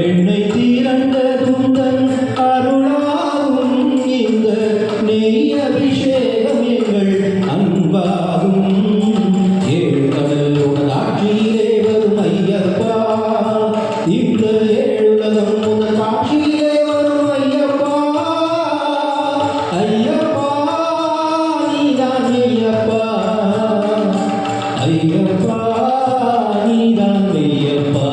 வெண்ணை தீரண்ட துந்தன் அருளாகும் இந்த நெய் அபிஷேகம் எங்கள் அன்பாகும் ஏழு கடல் உனதாட்சியிலே வரும் ஐயப்பா இந்த ஏழுலகம் உனது காட்சியிலே வரும் ஐயப்பா ஐயப்பா நீதான் ஐயப்பா ஐயப்பா நீதான் ஐயப்பா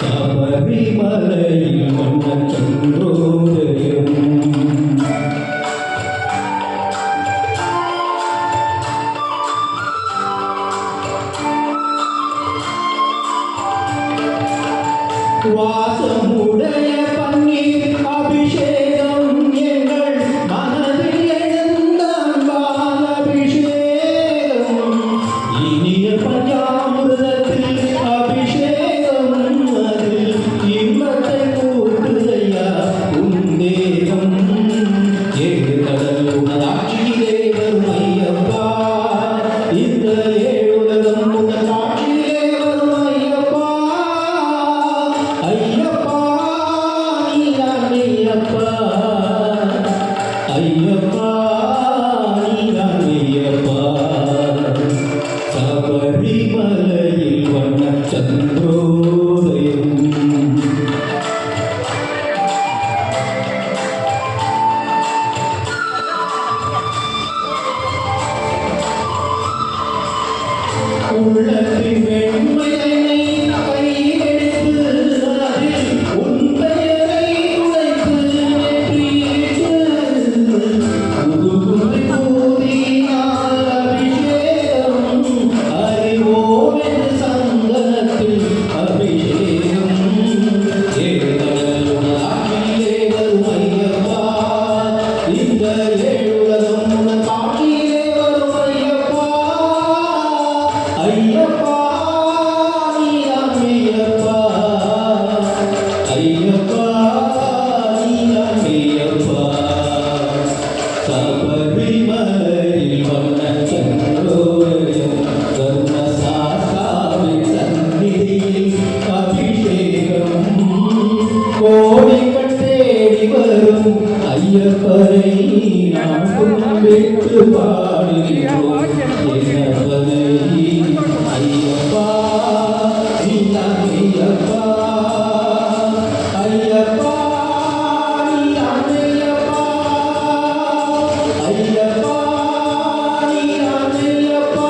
சபரிமலையில் மன்னன் சந்திரோதயம் வாசமுடைய பன்னீர் அபிஷேகம் எங்கள் மனதில் எழுந்த அன்பால் அபிஷேகம் இனிய பஞ்சாமிர்தத்தில் அபிஷேகம் அதில் இன்பத்தை கூட்டுதையா உந்தேகம் ஏழு கடல் உனதாட்சியிலே வரும் ஐயப்பா இந்த ஏழுலகம் உனது காட்சியிலே வரும் ஐயப்பா ஐயப்பா நீதான் ஐயப்பா ஐயப்பா நீதான் ஐயப்பா சபரிமலையில் வண்ண சந்திரோதயம் உள்ளத்தின் வெண்மையை கையெடுத்து அதில் உன் பெயரை துடைத்து நெற்றியிட்டு புதுமை கூறினால் அபிஷேகம் அறிவோம் என்று சந்தனத்தில் அபிஷேகம் ஏழுகடல் உனதாட்சியிலே வரும் ஐயப்பா இந்த ஏழுலகம் உனது காட்சியிலே வரும் ஐயப்பா ஐயப்பா நீதான் ஐயப்பா ஐயப்பா நீதான் ஐயப்பா சபரிமலையில் வண்ண சந்திரோதயம் கருணசாஸ்தாவின் சந்நிதியில் அபிஷேகம் கோடிகள் தேடி வரும் ஐயப்பனை நாம் கும்பிட்டு பாடுகிறோம் என்னப்பனை ஐயப்பா நீதான் ஐயப்பா ஐயப்பா நீதான் ஐயப்பா ஐயப்பா நீதான் ஐயப்பா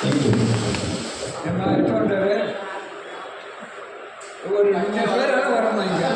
தேங்க்யூ ஒரு 5 பேர் வர மாட்டேங்க